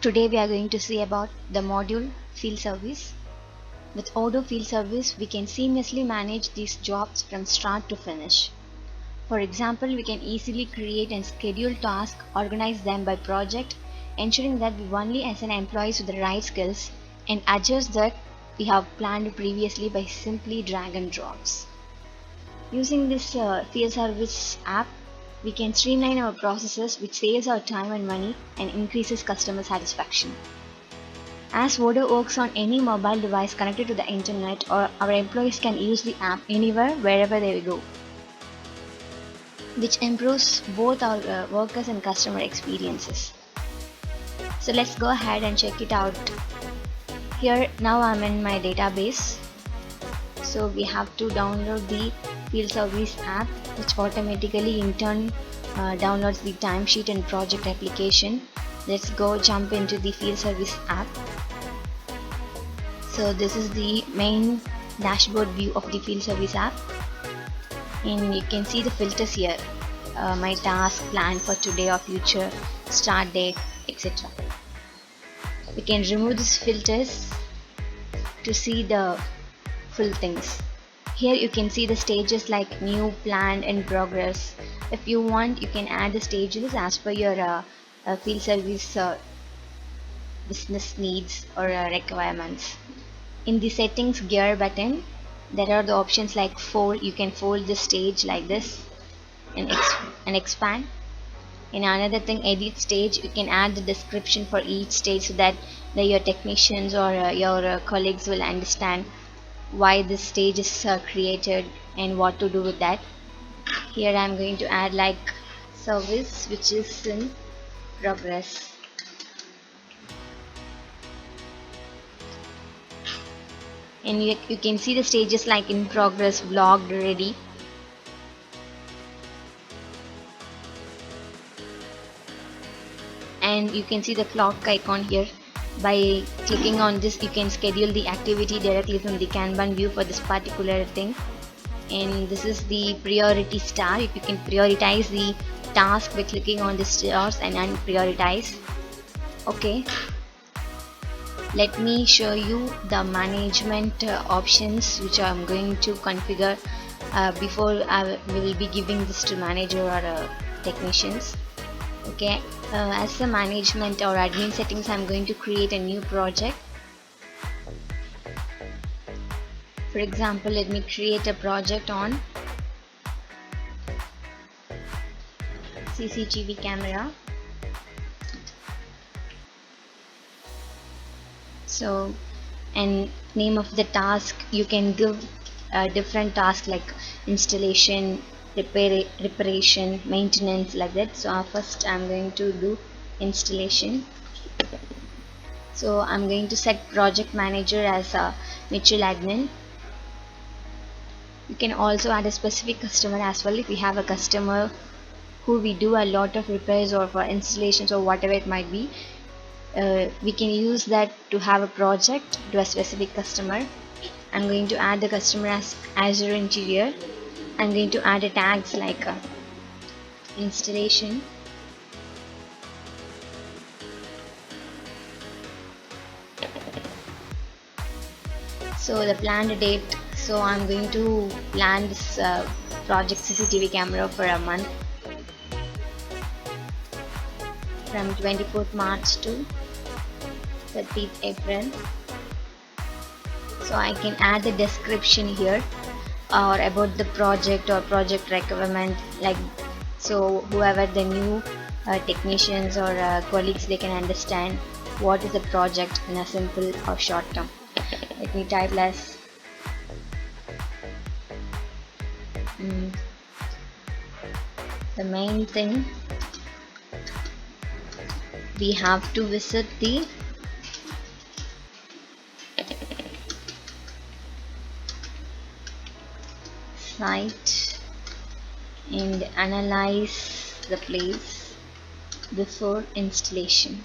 Today we are going to see about the module Field Service. With Odoo Field Service, we can seamlessly manage these jobs from start to finish. For example, we can easily create and schedule tasks, organize them by project, ensuring that we only assign employees with the right skills and adjust that we have planned previously by simply drag and drops. Using this Field Service app, we can streamline our processes, which saves our time and money and increases customer satisfaction. As Odoo works on any mobile device connected to the internet, or our employees can use the app anywhere, wherever they go, which improves both our workers and customer experiences. So let's go ahead and check it out. Here now I'm in my database. So we have to download the Field Service app, which automatically in turn downloads the timesheet and project application. Let's go jump into the Field Service app. So this is the main dashboard view of the Field Service app, and you can see the filters here. My task, plan for today or future, start date, etc. We can remove these filters to see the full things. Here you can see the stages like new, planned, and progress. If you want, you can add the stages as per your field service business needs or requirements. In the settings gear button, there are the options like fold. You can fold the stage like this and expand. In another thing, edit stage, you can add the description for each stage so that your technicians or your colleagues will understand why this stage is created and what to do with that. Here I am going to add like service, which is in progress. And you can see the stages like in progress, logged, ready. And you can see the clock icon here. By clicking on this, you can schedule the activity directly from the Kanban view for this particular thing. And this is the priority star. You can prioritize the task by clicking on the stars and unprioritize. Okay, let me show you the management options which I'm going to configure before we will be giving this to manager or technicians. Okay, as the management or admin settings, I'm going to create a new project. For example, let me create a project on CCTV camera. So, and name of the task, you can give different tasks like installation, reparation, maintenance, like that. So first I'm going to do installation. So I'm going to set project manager as a mutual admin. You can also add a specific customer as well. If we have a customer who we do a lot of repairs or for installations or whatever it might be, we can use that to have a project to a specific customer. I'm going to add the customer as Azure Interior. I'm going to add a tags like installation, so the planned date. So I'm going to plan this project CCTV camera for a month from 24th March to 30th April. So I can add the description here or about the project or project requirement, like so whoever the new technicians or colleagues, they can understand what is the project in a simple or short term. Let me type less. The main thing, we have to visit the site and analyze the place before installation.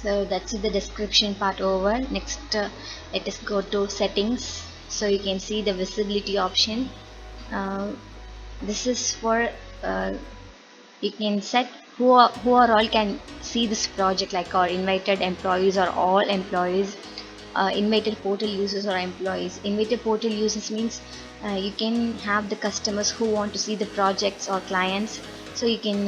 So that's the description part over. Next let us go to settings. So you can see the visibility option. uh, this is for you can set who are all can see this project, like our invited employees or all employees, invited portal users or employees. Invited portal users means you can have the customers who want to see the projects or clients, so you can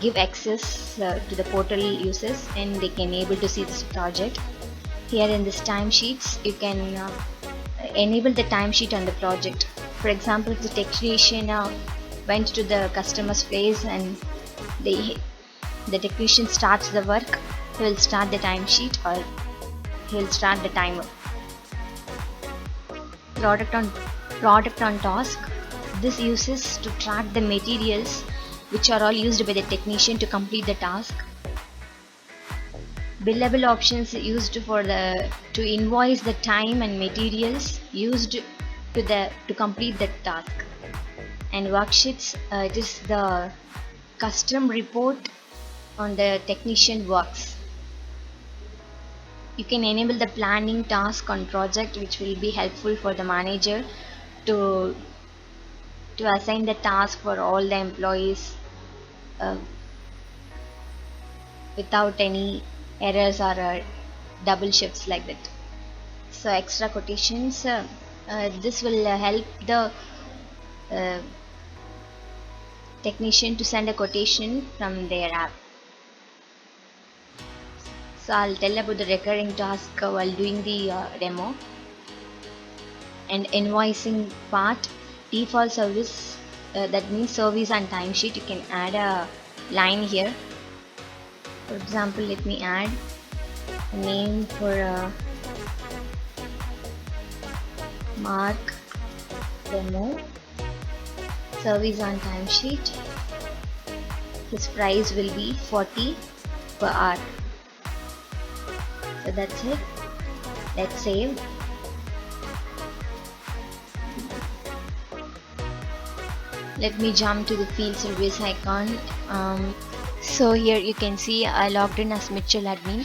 give access to the portal users and they can able to see this project. Here in this timesheets you can enable the timesheet on the project. For example, if the technician went to the customer's place and the technician starts the work, he will start the timesheet or he will start the timer. Product on task. This uses to track the materials which are all used by the technician to complete the task. Billable options used for to invoice the time and materials used to complete the task. And worksheets, it is the custom report on the technician works. You can enable the planning task on project, which will be helpful for the manager to assign the task for all the employees uh, without any errors or double shifts like that. So extra quotations, this will help the uh, technician to send a quotation from their app. So I'll tell about the recurring task while doing the demo. And invoicing part, default service, that means service and timesheet. You can add a line here. For example, let me add a name for Mark demo, service on timesheet. His price will be 40 per hour. So that's it. Let's save. Let me jump to the field service icon. So here you can see I logged in as Mitchell admin.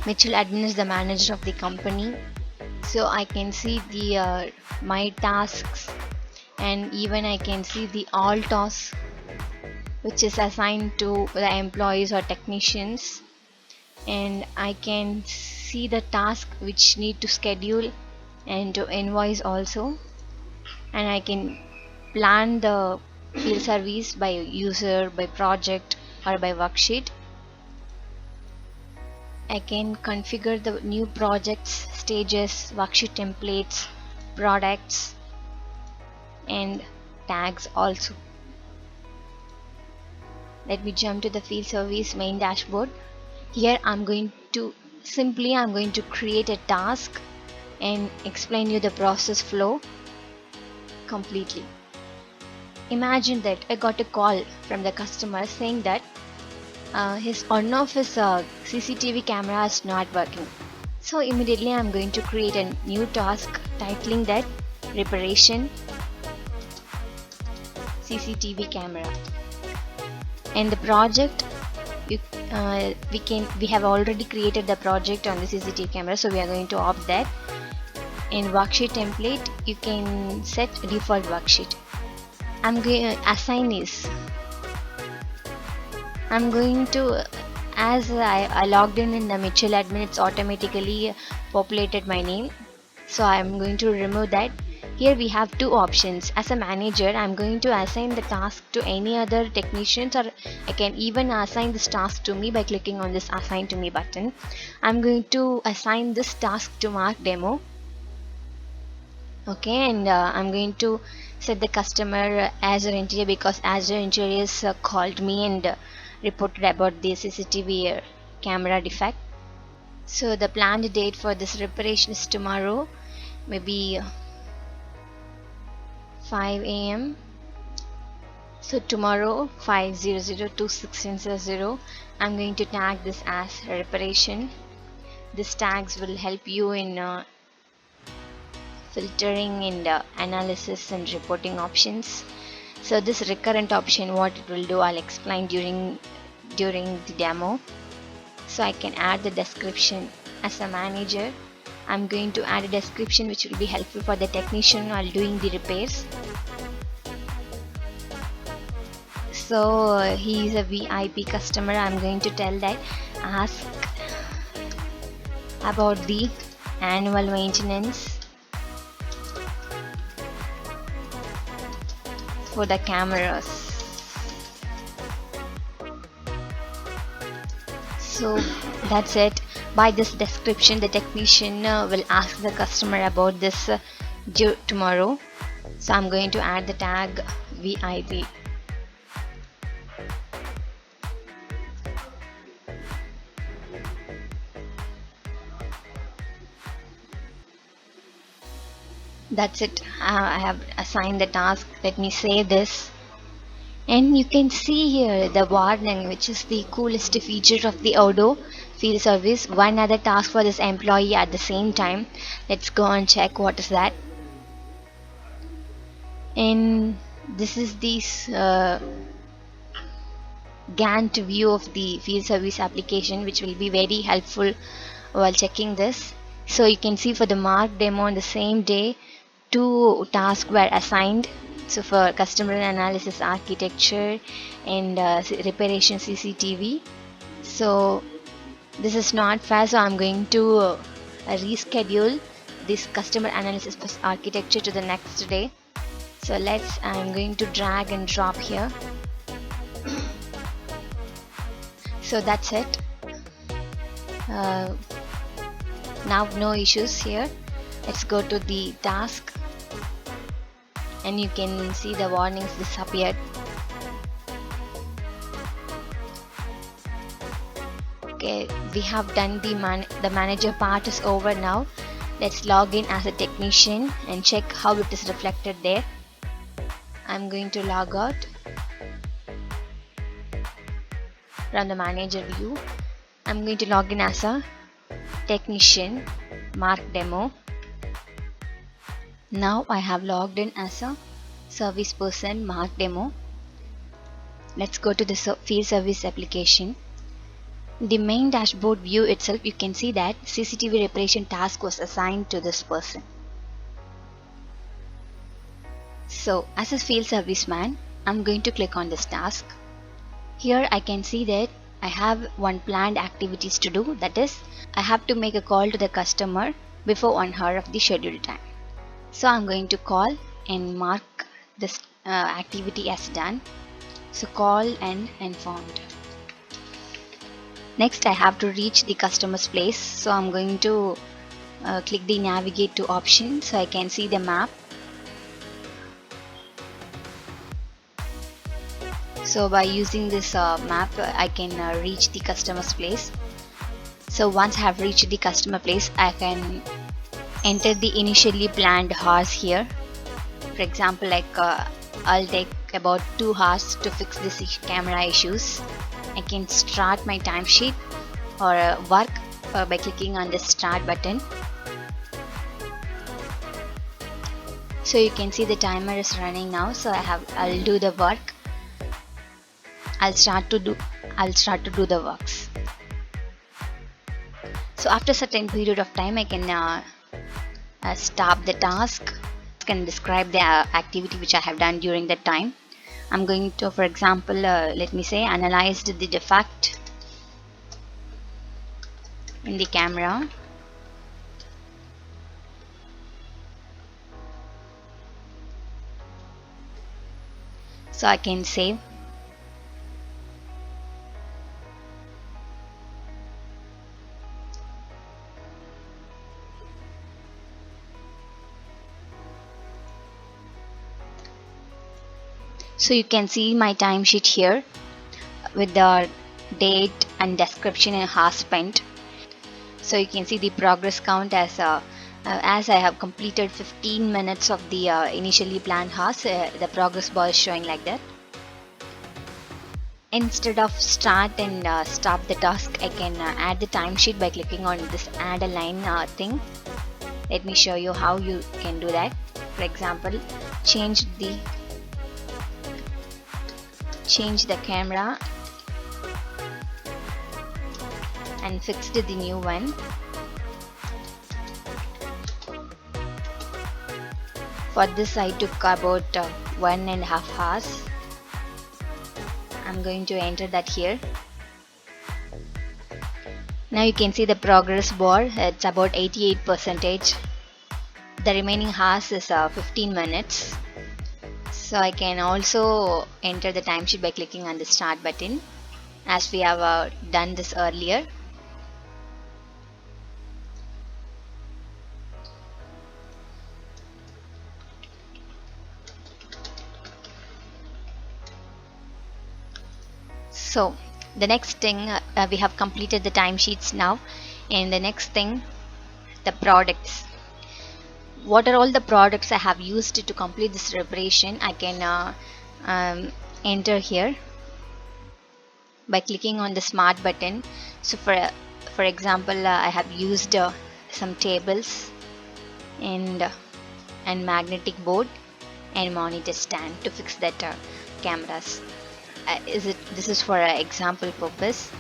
Mitchell admin is the manager of the company. So I can see the my tasks, and even I can see the all tasks which is assigned to the employees or technicians, and I can see the task which need to schedule and to invoice also, and I can plan the field service by user, by project, or by worksheet. I can configure the new projects, stages, worksheet templates, products, and tags also. Let me jump to the field service main dashboard. Here I'm going to create a task and explain you the process flow completely. Imagine that I got a call from the customer saying that one of his CCTV camera is not working. So immediately I'm going to create a new task titling that reparation CCTV camera. And the project, we have already created the project on the CCTV camera, so we are going to opt that. In worksheet template, you can set default worksheet. I'm going to assign is. I'm going to, as I logged in the Mitchell admin, it's automatically populated my name. So I'm going to remove that. Here we have two options. As a manager, I'm going to assign the task to any other technicians, or I can even assign this task to me by clicking on this assign to me button. I'm going to assign this task to Mark demo. Okay, and I'm going to set the customer Azure Engineer, because Azure Engineers called me and reported about the CCTV camera defect. So the planned date for this reparation is tomorrow, maybe 5 a.m. So tomorrow 5:00 I'm going to tag this as reparation. These tags will help you in filtering and analysis and reporting options. So this recurrent option, what it will do, I'll explain during the demo. So I can add the description. As a manager, I'm going to add a description which will be helpful for the technician while doing the repairs. So he is a VIP customer. I'm going to tell that ask about the annual maintenance for the cameras. So that's it. By this description, the technician will ask the customer about this due tomorrow. So I'm going to add the tag VIP. That's it. I have assigned the task. Let me save this. And you can see here the warning, which is the coolest feature of the Odoo Field Service. One other task for this employee at the same time. Let's go and check what is that. And this is this Gantt view of the field service application, which will be very helpful while checking this. So you can see for the mark demo on the same day, 2 tasks were assigned. So for customer analysis architecture and reparation CCTV. So this is not fair, so I'm going to reschedule this customer analysis architecture to the next day. So I'm going to drag and drop here. So that's it. Now no issues here. Let's go to the task. And you can see the warnings disappeared. Okay, we have done the manager part is over now. Let's log in as a technician and check how it is reflected there. I'm going to log out from the manager view. I'm going to log in as a technician, mark demo. Now I have logged in as a service person, mark demo. Let's go to the field service application. The main dashboard view itself, you can see that CCTV reparation task was assigned to this person. So as a field serviceman, I'm going to click on this task. Here I can see that I have one planned activities to do, that is I have to make a call to the customer before 1 hour of the scheduled time. So I'm going to call and mark this activity as done. So call and informed. Next I have to reach the customer's place. So I'm going to click the navigate to option so I can see the map. So by using this map I can reach the customer's place. So once I have reached the customer place, I can enter the initially planned hours here. For example, like I'll take about 2 hours to fix this camera issues. I can start my timesheet or work by clicking on the start button. So you can see the timer is running now. So I'll do the work. I'll start to do the works. So after certain period of time, I can stop the task. I can describe the activity which I have done during that time. I'm going to, for example, let me say, analyzed the defect in the camera. So I can save. So you can see my timesheet here with the date and description and hours spent. So you can see the progress count as I have completed 15 minutes of the initially planned hours. The progress bar is showing like that. Instead of start and stop the task, I can add the timesheet by clicking on this add a line thing. Let me show you how you can do that. For example, change the camera and fixed the new one. For this I took about 1.5 hours. I'm going to enter that here. Now you can see the progress bar, it's about 88%. The remaining hours is 15 minutes. So I can also enter the timesheet by clicking on the start button, as we have done this earlier. So the next thing, we have completed the timesheets now, and the next thing, the products. What are all the products I have used to complete this preparation? I can enter here by clicking on the smart button. So for example, I have used some tables and magnetic board and monitor stand to fix that cameras. This is for example purpose.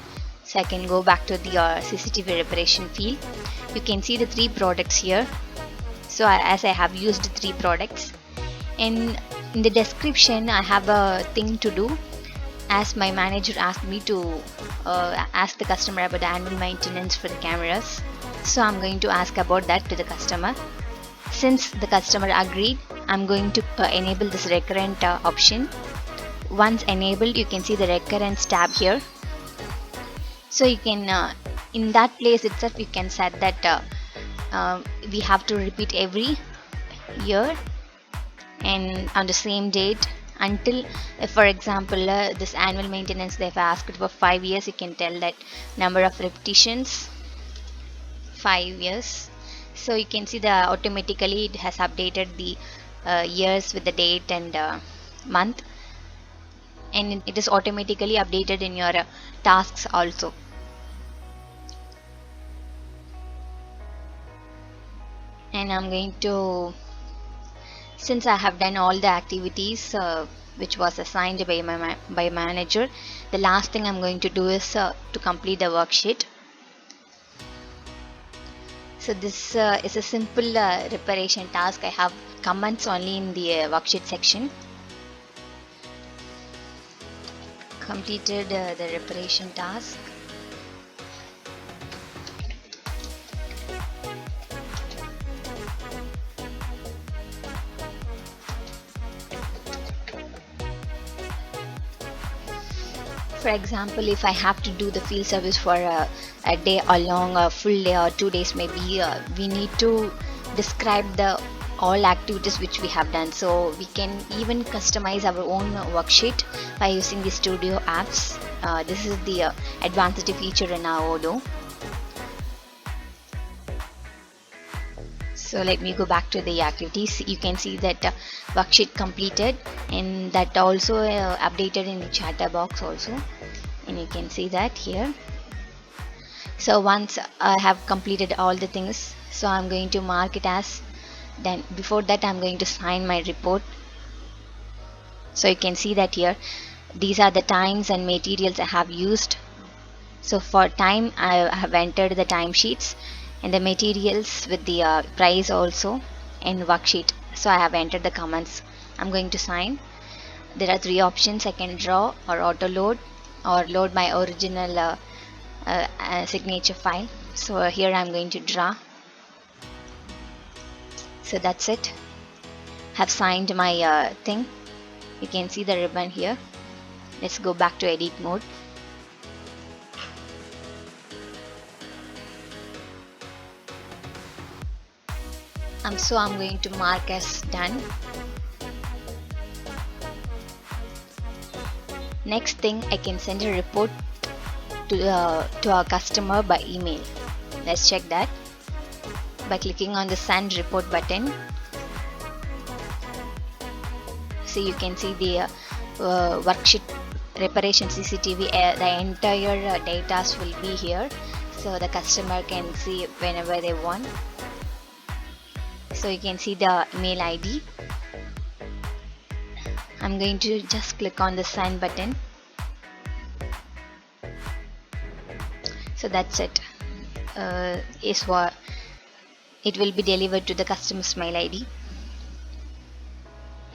So I can go back to the CCTV reparation field. You can see the 3 products here. So as I have used 3 products, and in the description I have a thing to do, as my manager asked me to ask the customer about the annual maintenance for the cameras. So I'm going to ask about that to the customer. Since the customer agreed, I'm going to enable this recurrent option. Once enabled, you can see the recurrence tab here. So you can in that place itself you can set that we have to repeat every year and on the same date until, if for example this annual maintenance they've asked for 5 years, you can tell that number of repetitions 5 years. So you can see that automatically it has updated the years with the date and month, and it is automatically updated in your tasks also. And I'm going to, since I have done all the activities which was assigned by my manager, the last thing I'm going to do is to complete the worksheet. So this is a simple reparation task. I have comments only in the worksheet section. Completed the reparation task. For example, if I have to do the field service for a day or long, a full day or 2 days maybe, we need to describe the all activities which we have done. So we can even customize our own worksheet by using the studio apps. This is the advanced feature in our Odoo. So let me go back to the activities. You can see that worksheet completed, and that also updated in the chatter box also, and you can see that here. So once I have completed all the things, so I'm going to mark it as done. Before that, I'm going to sign my report. So you can see that here these are the times and materials I have used. So for time, I have entered the timesheets, and the materials with the price also, and worksheet. So I have entered the comments. I'm going to sign. There are 3 options. I can draw or auto load or load my original signature file. So here I'm going to draw. So that's it. Have signed my thing. You can see the ribbon here. Let's go back to edit mode. So I'm going to mark as done. Next thing, I can send a report to our customer by email. Let's check that by clicking on the send report button. So you can see the worksheet reparation CCTV, the entire data will be here, so the customer can see whenever they want. So you can see the email ID. I'm going to just click on the send button. So that's it. Is what it will be delivered to the customer's mail ID.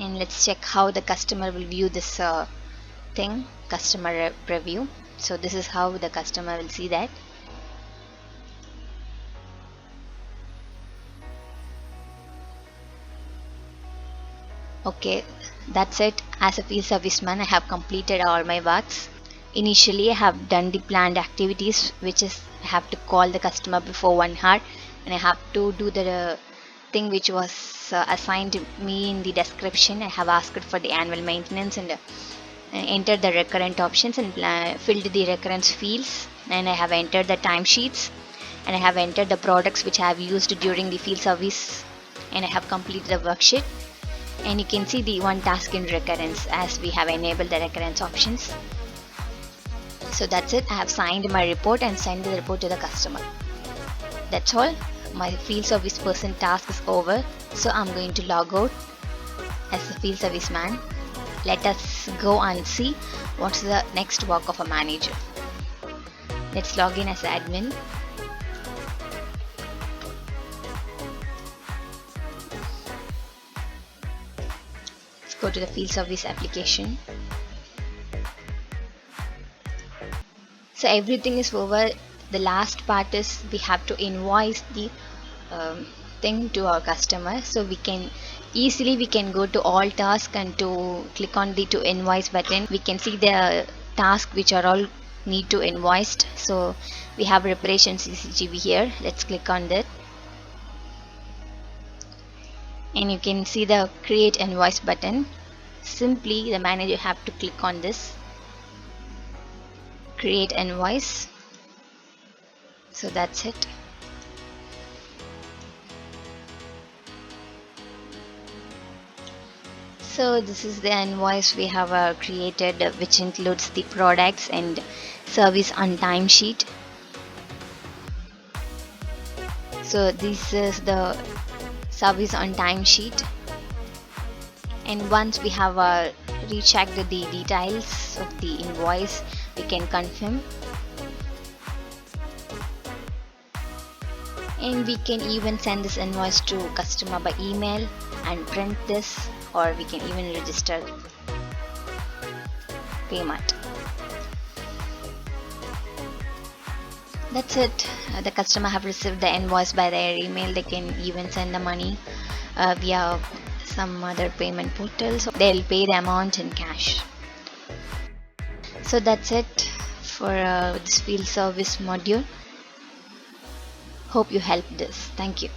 And let's check how the customer will view this thing, customer preview. So this is how the customer will see that. Okay, that's it. As a field serviceman, I have completed all my works. Initially, I have done the planned activities, which is I have to call the customer before 1 hour, and I have to do the thing which was assigned to me in the description. I have asked for the annual maintenance and entered the recurrent options and filled the recurrence fields, and I have entered the timesheets, and I have entered the products which I have used during the field service, and I have completed the worksheet. And you can see the one task in recurrence as we have enabled the recurrence options. So that's it. I have signed my report and sent the report to the customer. That's all. My field service person task is over. So I'm going to log out as a field service man. Let us go and see what's the next work of a manager. Let's log in as admin. Go to the field service application. So everything is over. The last part is we have to invoice the thing to our customer. So we can go to all tasks and to click on the to invoice button. We can see the tasks which are all need to invoiced. So we have reparation CCGB here. Let's click on that. And you can see the create invoice button. Simply the manager have to click on this create invoice. So that's it. So this is the invoice we have created, which includes the products and service on timesheet. So this is the service on timesheet, and once we have rechecked the details of the invoice, we can confirm, and we can even send this invoice to customer by email and print this, or we can even register payment. That's it. The customer have received the invoice by their email. They can even send the money via some other payment portal, so they'll pay the amount in cash. So that's it for this field service module. Hope you helped this. Thank you.